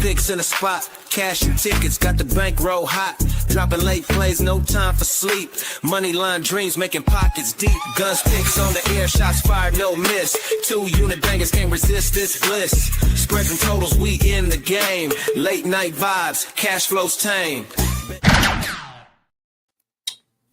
GunzPicks in the spot. Cash and tickets, got the bankroll hot. Dropping late plays, no time for sleep. Money line dreams, making pockets deep. GunzPicks on the air, shots fired, no miss. 2 unit bangers can't resist this bliss. Spreading totals, we in the game. Late night vibes, cash flows tame.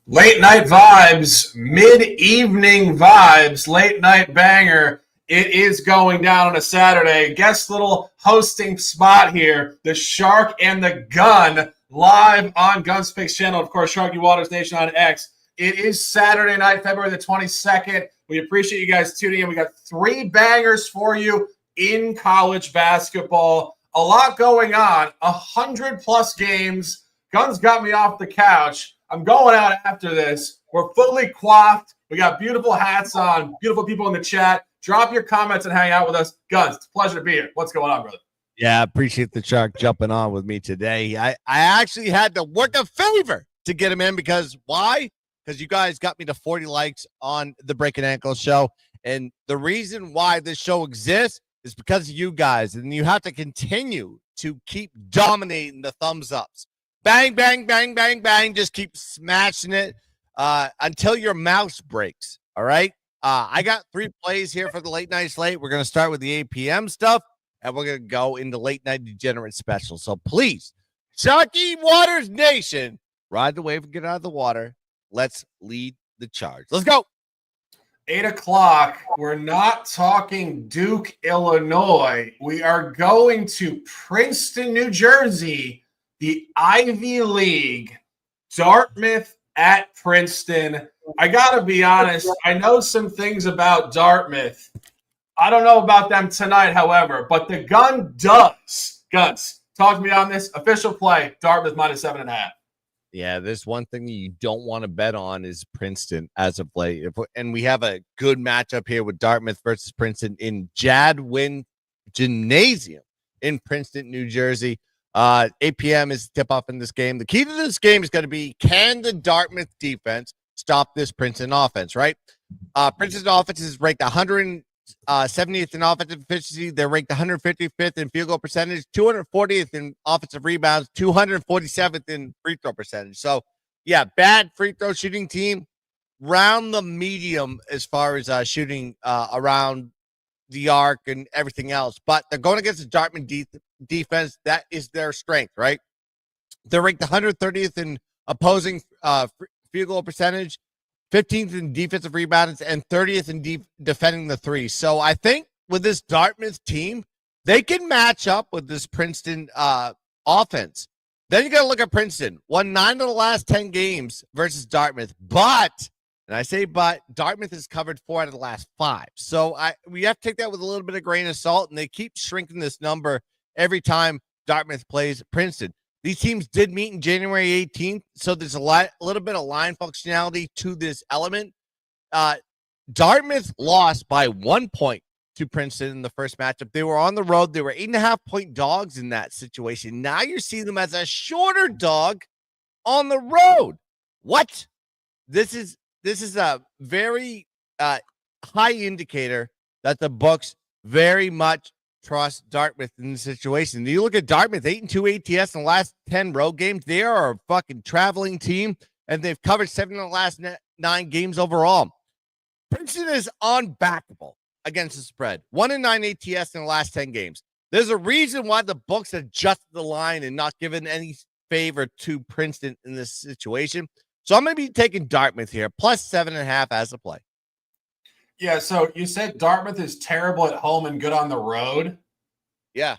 Late night vibes, mid-evening vibes, late night banger. It is going down on a Saturday. Guest little hosting spot here. The Shark and the Gun live on GunzPicks channel. Of course, Sharky Waters Nation on X. It is Saturday night, February the 22nd. We appreciate you guys tuning in. We got 3 bangers for you in college basketball. A lot going on. 100+ games. Guns got me off the couch. I'm going out after this. We're fully coiffed. We got beautiful hats on, beautiful people in the chat. Drop your comments and hang out with us. Guns, it's a pleasure to be here. What's going on, brother? Yeah, appreciate the Shark jumping on with me today. I actually had to work a favor to get him in because why? Because you guys got me to 40 likes on the Breaking Ankle show. And the reason why this show exists is because of you guys. And you have to continue to keep dominating the thumbs ups. Bang, bang, bang, bang, bang. Just keep smashing it until your mouse breaks. All right. I got 3 plays here for the late night slate. We're going to start with the 8 p.m. stuff, and we're going to go into late night degenerate special. So please, Sharky Waters Nation, ride the wave and get out of the water. Let's lead the charge. Let's go. 8 o'clock. We're not talking Duke, Illinois. We are going to Princeton, New Jersey. The Ivy League, Dartmouth at Princeton. I got to be honest, I know some things about Dartmouth. I don't know about them tonight, however, but the Gun does. Guns, talk to me on this. Official play, Dartmouth minus 7.5. Yeah, there's one thing you don't want to bet on is Princeton as of late. And we have a good matchup here with Dartmouth versus Princeton in Jadwin Gymnasium in Princeton, New Jersey. 8 p.m. is tip-off in this game. The key to this game is going to be, can the Dartmouth defense stop this Princeton offense, right? Princeton offense is ranked 170th in offensive efficiency. They're ranked 155th in field goal percentage, 240th in offensive rebounds, 247th in free throw percentage. So, yeah, bad free throw shooting team. Round the medium as far as shooting around the arc and everything else. But they're going against the Dartmouth defense. That is their strength, right? They're ranked 130th in opposing field goal percentage, 15th in defensive rebounds, and 30th in defending the three. So I think with this Dartmouth team, they can match up with this Princeton offense. Then you got to look at Princeton. Won 9 of the last 10 games versus Dartmouth. But, and I say but, Dartmouth has covered 4 out of the last 5. So we have to take that with a little bit of grain of salt, and they keep shrinking this number every time Dartmouth plays Princeton. These teams did meet in January 18th, so there's a little bit of line functionality to this element. Dartmouth lost by 1 point to Princeton in the first matchup. They were on the road. They were 8.5-point dogs in that situation. Now you're seeing them as a shorter dog on the road. What? This is a very high indicator that the books very much trust Dartmouth in this situation. You look at Dartmouth, 8-2 ATS in the last 10 road games. They are a fucking traveling team, and they've covered 7 of the last 9 games overall. Princeton is unbackable against the spread. 1-9 ATS in the last 10 games. There's a reason why the books adjusted the line and not given any favor to Princeton in this situation. So I'm going to be taking Dartmouth here, plus 7.5 as a play. Yeah, so you said Dartmouth is terrible at home and good on the road. Yeah.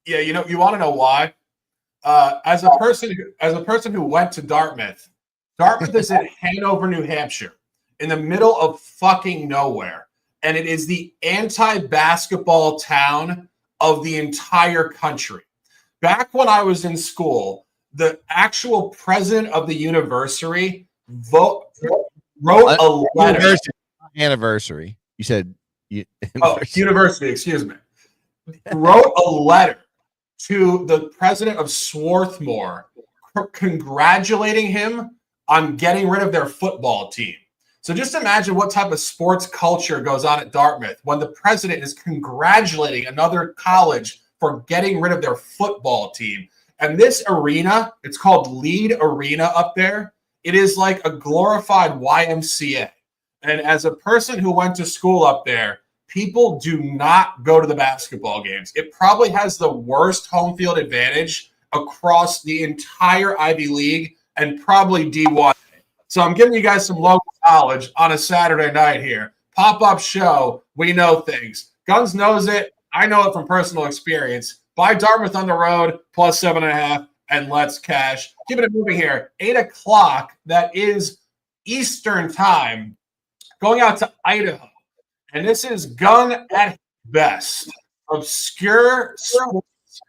Yeah, you want to know why? As a person who went to Dartmouth is in Hanover, New Hampshire, in the middle of fucking nowhere. And it is the anti-basketball town of the entire country. Back when I was in school, the actual president of the university wrote a letter. Anniversary. You said university, excuse me. Wrote a letter to the president of Swarthmore congratulating him on getting rid of their football team. So just imagine what type of sports culture goes on at Dartmouth when the president is congratulating another college for getting rid of their football team. And this arena, it's called Lead Arena up there. It is like a glorified YMCA. And as a person who went to school up there, people do not go to the basketball games. It probably has the worst home field advantage across the entire Ivy League and probably D1. So I'm giving you guys some local knowledge on a Saturday night here. Pop-up show, we know things. Guns knows it. I know it from personal experience. Buy Dartmouth on the road, plus 7.5, and let's cash. Keeping it moving here. 8 o'clock, that is Eastern time, going out to Idaho. And this is gun at best. Obscure sports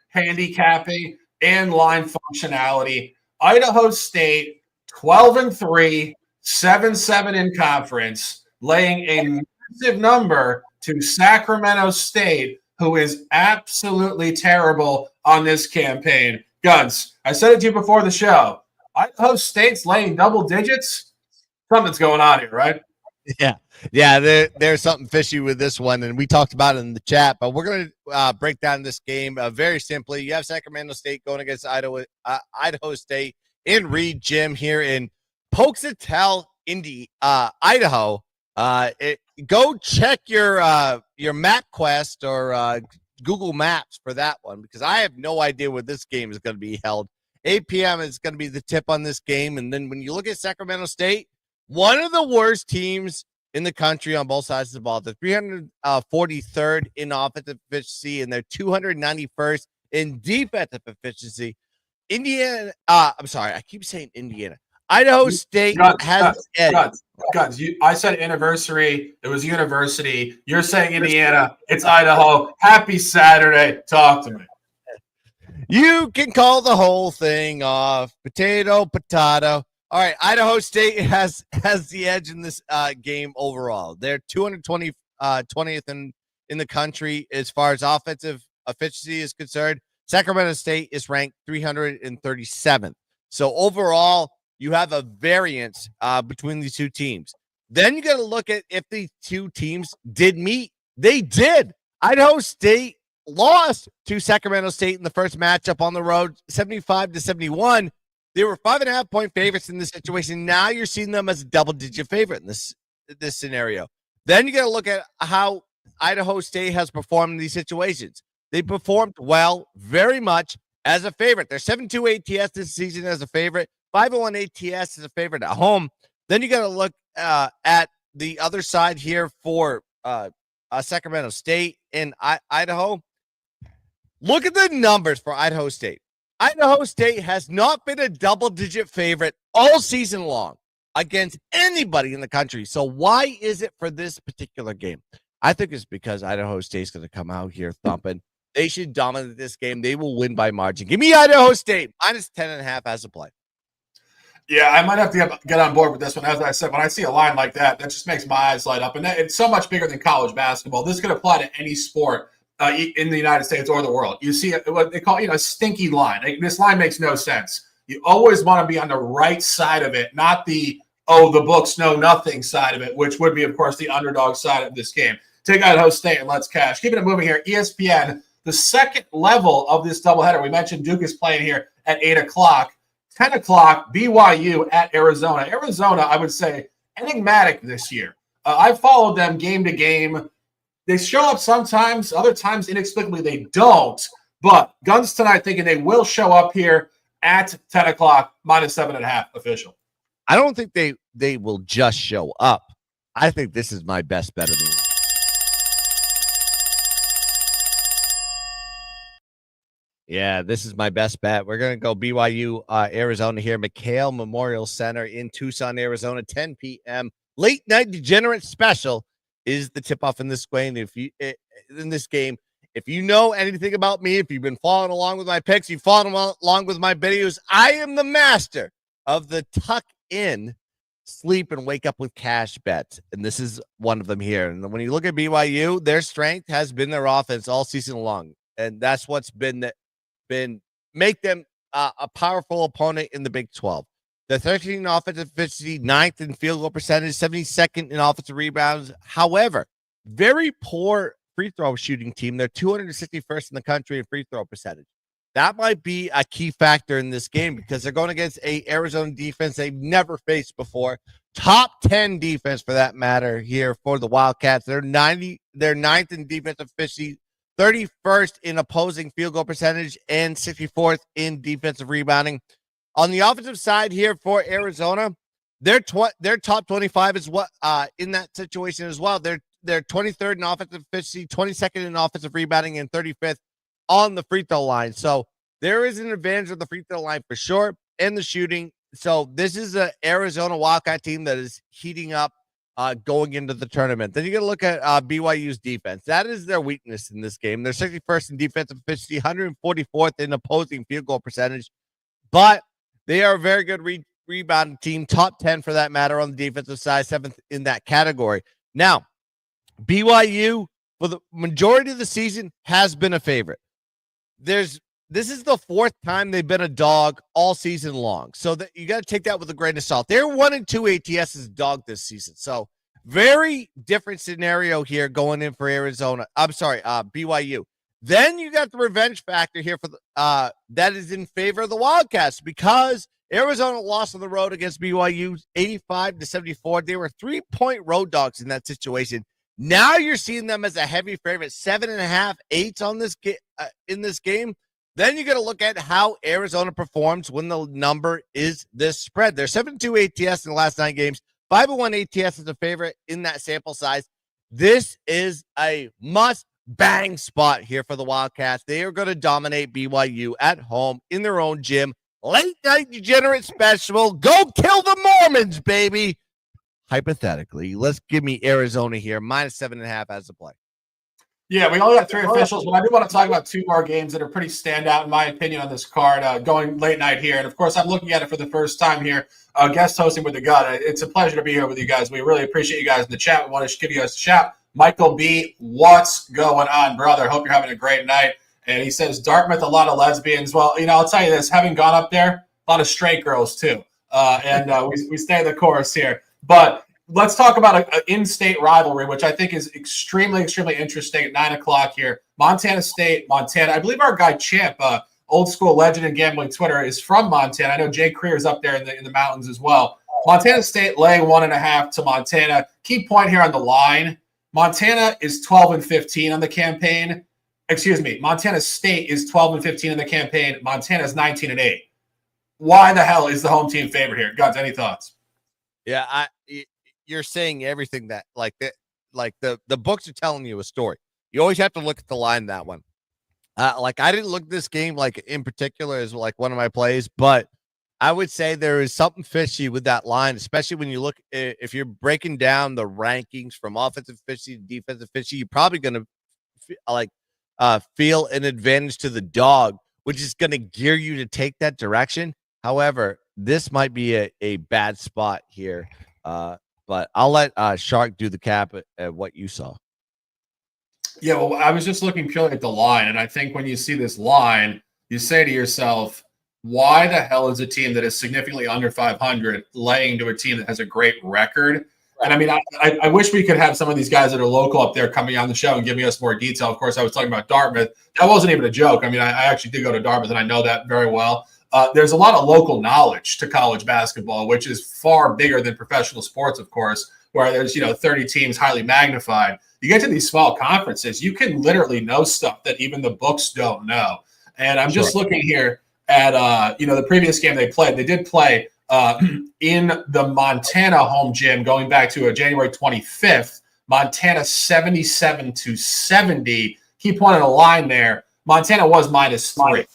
handicapping and line functionality. Idaho State, 12-3, 7-7 in conference, laying a massive number to Sacramento State, who is absolutely terrible on this campaign. Guns, I said it to you before the show. Idaho State's laying double digits. Something's going on here, right? Yeah. There's something fishy with this one, and we talked about it in the chat. But we're going to break down this game very simply. You have Sacramento State going against Idaho State in Reed Gym here in Pocatello, Idaho. Go check your MapQuest or Google Maps for that one, because I have no idea where this game is going to be held. 8 p.m. is going to be the tip on this game. And then when you look at Sacramento State, one of the worst teams in the country on both sides of the ball. They're 343rd in offensive efficiency, and they're 291st in defensive efficiency. Indiana, I'm sorry, I keep saying Indiana. Idaho State has Guns. I said anniversary. It was university. You're saying Indiana. It's Idaho. Happy Saturday. Talk to me. You can call the whole thing off. Potato. All right, Idaho State has the edge in this game overall. They're 220th in the country as far as offensive efficiency is concerned. Sacramento State is ranked 337th. So overall, you have a variance between these two teams. Then you got to look at if the two teams did meet. They did. Idaho State lost to Sacramento State in the first matchup on the road, 75-71. They were 5.5-point favorites in this situation. Now you're seeing them as a double-digit favorite in this scenario. Then you got to look at how Idaho State has performed in these situations. They performed well, very much as a favorite. They're 7.2 ATS this season as a favorite. 5.01 ATS as a favorite at home. Then you got to look at the other side here for Sacramento State and Idaho. Look at the numbers for Idaho State. Idaho State has not been a double-digit favorite all season long against anybody in the country. So why is it for this particular game? I think it's because Idaho State's going to come out here thumping. They should dominate this game. They will win by margin. Give me Idaho State minus 10.5 as a play. Yeah, I might have to get on board with this one. As I said, when I see a line like that, that just makes my eyes light up. And it's so much bigger than college basketball. This could apply to any sport in the United States or the world. You see what they call, a stinky line. This line makes no sense. You always want to be on the right side of it, not the books know nothing side of it, which would be, of course, the underdog side of this game. Take Idaho State and let's cash. Keeping it moving here, ESPN, the second level of this doubleheader. We mentioned Duke is playing here at 8 o'clock. 10 o'clock, BYU at Arizona. Arizona, I would say, enigmatic this year. I followed them game to game. They show up sometimes, other times inexplicably they don't. But Guns tonight thinking they will show up here at 10 o'clock, minus 7.5 official. I don't think they will just show up. I think this is my best bet of the year. Yeah, this is my best bet. We're going to go BYU, Arizona here. McHale Memorial Center in Tucson, Arizona, 10 p.m. Late night degenerate special is the tip-off in this game. If you know anything about me, if you've been following along with my picks, you've followed along with my videos, I am the master of the tuck-in, sleep, and wake up with cash bets. And this is one of them here. And when you look at BYU, their strength has been their offense all season long. And that's what's been make them a powerful opponent in the Big 12. The 13 offensive efficiency, 9th in field goal percentage, 72nd in offensive rebounds. However, very poor free throw shooting team. They're 261st in the country in free throw percentage. That might be a key factor in this game because they're going against a Arizona defense they've never faced before. Top 10 defense for that matter here for the Wildcats. They're ninth in defensive efficiency, 31st in opposing field goal percentage, and 64th in defensive rebounding. On the offensive side here for Arizona, their top 25 is what in that situation as well. They're 23rd in offensive efficiency, 22nd in offensive rebounding, and 35th on the free throw line. So there is an advantage of the free throw line for sure, and the shooting. So this is an Arizona Wildcat team that is heating up going into the tournament. Then you got to look at BYU's defense. That is their weakness in this game. They're 61st in defensive efficiency, 144th in opposing field goal percentage, but they are a very good rebounding team, top 10 for that matter on the defensive side, 7th in that category. Now, BYU for the majority of the season has been a favorite. This is the 4th time they've been a dog all season long. So that you got to take that with a grain of salt. They're 1-2 ATS as a dog this season. So very different scenario here going in for Arizona. I'm sorry, BYU. Then you got the revenge factor here for the that is in favor of the Wildcats because Arizona lost on the road against BYU 85-74. They were 3-point road dogs in that situation. Now you're seeing them as a heavy favorite, 7.5, 8 on this in this game. Then you got to look at how Arizona performs when the number is this spread. They're 7-2 ATS in the last 9 games. 5-1 ATS is a favorite in that sample size. This is a must-bang spot here for the Wildcats. They are going to dominate BYU at home in their own gym. Late night degenerate special. Go kill the Mormons, baby. Hypothetically, let's give me Arizona here, -7.5 as a play. Yeah, we only got 3 officials, but I do want to talk about 2 more games that are pretty standout, in my opinion, on this card going late night here. And, of course, I'm looking at it for the first time here, guest hosting with the Gun. It's a pleasure to be here with you guys. We really appreciate you guys in the chat. We want to give you guys a shout. Michael B., what's going on, brother? Hope you're having a great night. And he says, Dartmouth, a lot of lesbians. Well, I'll tell you this. Having gone up there, a lot of straight girls, too. We stay the course here. But let's talk about an in-state rivalry, which I think is extremely, extremely interesting at 9 o'clock here. Montana State, Montana. I believe our guy Champ, old school legend in gambling Twitter, is from Montana. I know Jay Creer is up there in the mountains as well. Montana State laying 1.5 to Montana. Key point here on the line. Montana is 12-15 on the campaign. Excuse me. Montana State is 12-15 in the campaign. Montana is 19-8. Why the hell is the home team favorite here? Guns, any thoughts? Yeah, you're saying everything that the books are telling you a story. You always have to look at the line that one. I didn't look at this game in particular as one of my plays, but I would say there is something fishy with that line, especially when you look if you're breaking down the rankings from offensive efficiency to defensive efficiency. You're probably going to feel an advantage to the dog, which is going to gear you to take that direction. However, this might be a bad spot here. But I'll let Shark do the cap at what you saw. Yeah, well, I was just looking purely at the line, and I think when you see this line, you say to yourself, why the hell is a team that is significantly under 500 laying to a team that has a great record? And I mean, I wish we could have some of these guys that are local up there coming on the show and giving us more detail. Of course, I was talking about Dartmouth. That wasn't even a joke. I mean, I actually did go to Dartmouth, and I know that very well. There's a lot of local knowledge to college basketball, which is far bigger than professional sports, of course, where there's 30 teams highly magnified. You get to these small conferences, you can literally know stuff that even the books don't know. And I'm just looking here at the previous game they played. They did play in the Montana home gym going back to January 25th. Montana 77-70. Key point on the line there. Montana was -3.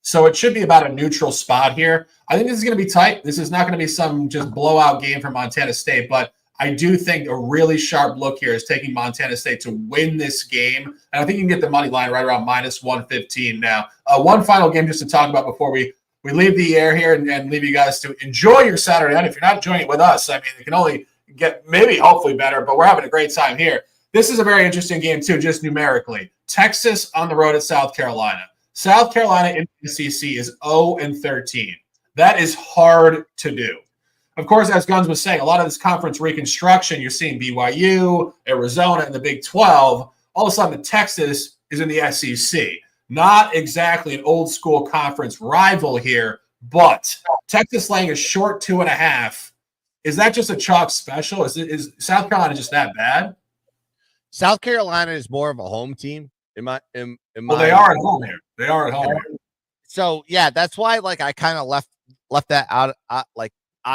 So it should be about a neutral spot here. I think this is going to be tight. This is not going to be some just blowout game for Montana State, but I do think a really sharp look here is taking Montana State to win this game. And I think you can get the money line right around -115 now. One final game just to talk about before we leave the air here and leave you guys to enjoy your Saturday night. If you're not enjoying it with us, I mean, it can only get maybe hopefully better, but we're having a great time here. This is a very interesting game too, just numerically. Texas on the road at South Carolina. South Carolina in the SEC is 0-13. That is hard to do. Of course, as Guns was saying, a lot of this conference reconstruction, you're seeing BYU, Arizona, and the Big 12. all of a sudden Texas is in the SEC. Not exactly an old school conference rival here, but Texas laying a short 2.5. Is that just a chalk special? Is South Carolina just that bad? South Carolina is more of a home team. Well, they are at home here. They are at home here. So yeah, that's why like I kind of left that out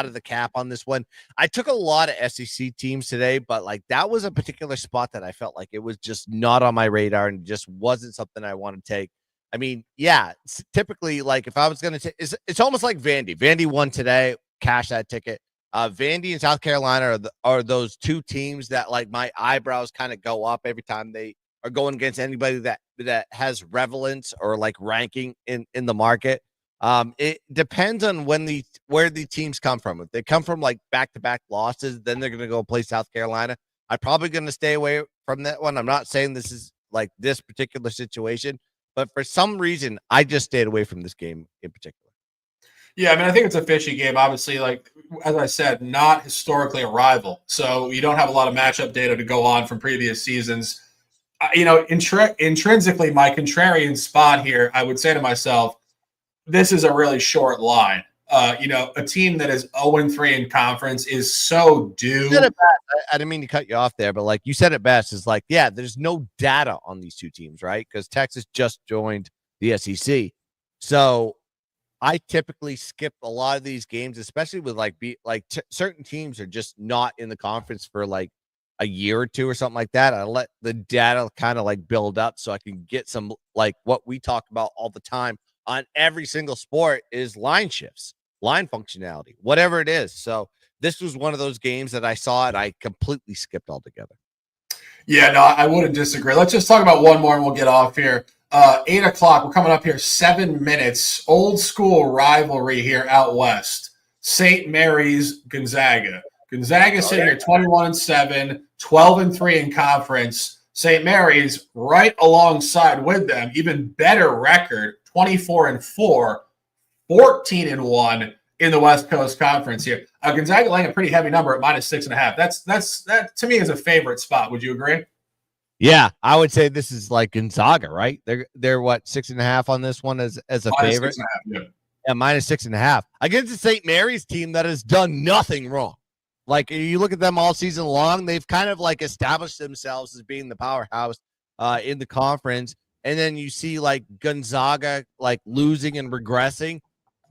of the cap on this one. I took a lot of SEC teams today, but like that was a particular spot that I felt like it was just not on my radar and just wasn't something I want to take. I mean, yeah, typically like if I was going to take, it's almost like Vandy. Vandy won today, cash that ticket. Vandy and South Carolina are those two teams that like my eyebrows kind of go up every time they are going against anybody that has relevance or like ranking in the market. It depends on where the teams come from. If they come from like back-to-back losses, then they're going to go play South Carolina. I'm probably going to stay away from that one. I'm not saying this is like this particular situation, but for some reason, I just stayed away from this game in particular. Yeah, I mean, I think it's a fishy game. Obviously, like as I said, not historically a rival, so you don't have a lot of matchup data to go on from previous seasons. Intrinsically, my contrarian spot here, I would say to myself, this is a really short line. A team that is 0-3 in conference is so due. You said it best. I didn't mean to cut you off there, but like you said it best, is like, yeah, there's no data on these two teams, right? Because Texas just joined the SEC. So I typically skip a lot of these games, especially with certain teams are just not in the conference for like a year or two or something like that. I let the data kind of like build up so I can get some like what we talk about all the time on every single sport is line shifts, line functionality, whatever it is. So this was one of those games that I saw and I completely skipped altogether. Yeah, no, I wouldn't disagree. Let's just talk about one more and we'll get off here. 8 o'clock, we're coming up here, 7 minutes. Old school rivalry here out west. St. Mary's, Gonzaga. Gonzaga sitting here 21-7, 12-3 in conference. St. Mary's right alongside with them, even better record, 24-4, 14-1 in the West Coast Conference here. Gonzaga laying a pretty heavy number at -6.5. That to me is a favorite spot. Would you agree? Yeah, I would say this is like Gonzaga, right? They're what 6.5 on this one as a favorite. Yeah, -6.5 against the St. Mary's team that has done nothing wrong. Like you look at them all season long, they've kind of like established themselves as being the powerhouse in the conference. And then you see like Gonzaga like losing and regressing.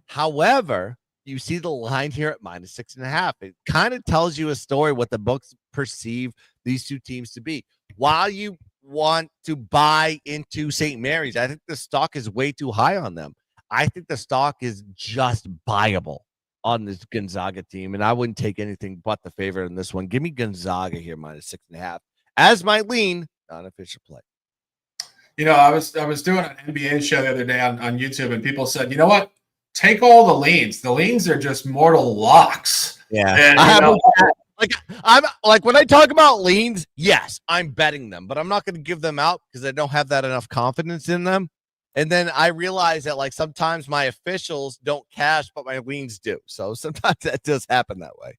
However, you see the line here at -6.5. It kind of tells you a story what the books perceive these two teams to be. While you want to buy into St. Mary's, I think the stock is way too high on them. I think the stock is just buyable on this Gonzaga team, and I wouldn't take anything but the favorite in this one. Give me Gonzaga here -6.5 as my lean, non-official play. I was doing an NBA show the other day on YouTube, and people said, you know what? Take all the leans. The leans are just mortal locks. Yeah. And, I'm like when I talk about leans, yes, I'm betting them, but I'm not going to give them out because I don't have that enough confidence in them. And then I realize that like sometimes my officials don't cash, but my leans do. So sometimes that does happen that way.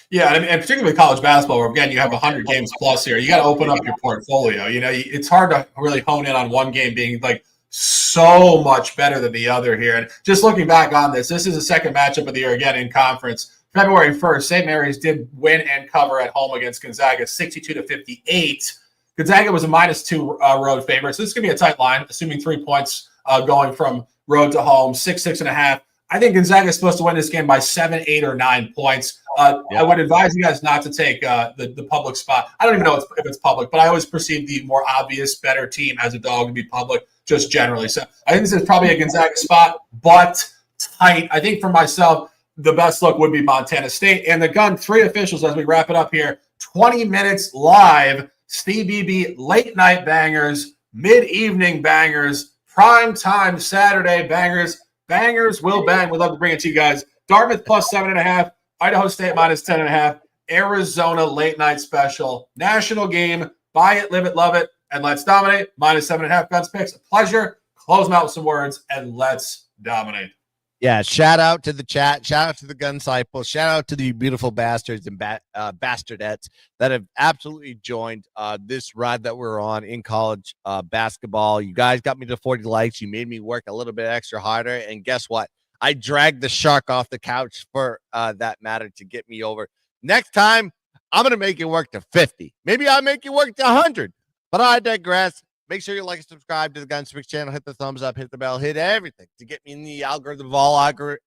Yeah, and particularly college basketball, where again you have 100 games plus here. You got to open up your portfolio. It's hard to really hone in on one game being like so much better than the other here. And just looking back on this is the second matchup of the year again in conference. February 1st, St. Mary's did win and cover at home against Gonzaga, 62-58. Gonzaga was a -2 road favorite, so this is going to be a tight line, assuming 3 points going from road to home, 6.5. I think Gonzaga is supposed to win this game by 7, 8, or 9 points. I would advise you guys not to take the public spot. I don't even know if it's public, but I always perceive the more obvious, better team as a dog to be public, just generally. So I think this is probably a Gonzaga spot, but tight. I think for myself, the best look would be Montana State. And the Gun 3 officials, as we wrap it up here, 20 minutes live, CBB late night bangers, mid-evening bangers, prime time Saturday bangers. Bangers will bang. We'd love to bring it to you guys. Dartmouth +7.5, Idaho State -10.5, Arizona late night special, national game. Buy it, live it, love it, and let's dominate. -7.5 GunzPicks. A pleasure. Close them out with some words, and let's dominate. Yeah, shout out to the chat. Shout out to the gun cycle. Shout out to the beautiful bastards and bastardettes that have absolutely joined this ride that we're on in college basketball. You guys got me to 40 likes. You made me work a little bit extra harder. And guess what? I dragged the shark off the couch for that matter to get me over. Next time, I'm going to make it work to 50. Maybe I'll make it work to 100. But I digress. Make sure you like and subscribe to the GunzPicks channel. Hit the thumbs up, hit the bell, hit everything to get me in the algorithm of all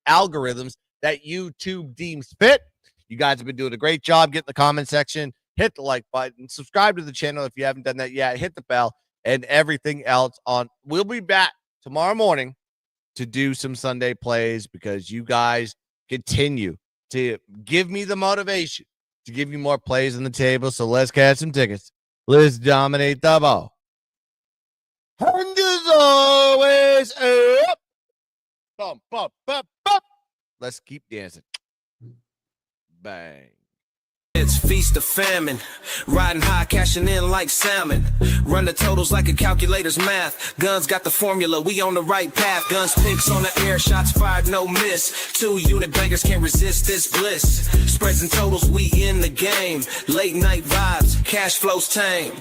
algorithms that YouTube deems fit. You guys have been doing a great job. Get in the comment section, hit the like button, subscribe to the channel if you haven't done that yet. Hit the bell and everything else on. We'll be back tomorrow morning to do some Sunday plays because you guys continue to give me the motivation to give you more plays on the table. So let's catch some tickets. Let's dominate the ball. And as always, up. Bump, bump, bump, bump. Let's keep dancing. Bang. It's feast or famine. Riding high, cashing in like salmon. Run the totals like a calculator's math. Guns got the formula, we on the right path. GunzPicks on the air, shots fired, no miss. 2-unit bangers can't resist this bliss. Spreads and totals, we in the game. Late night vibes, cash flows tame.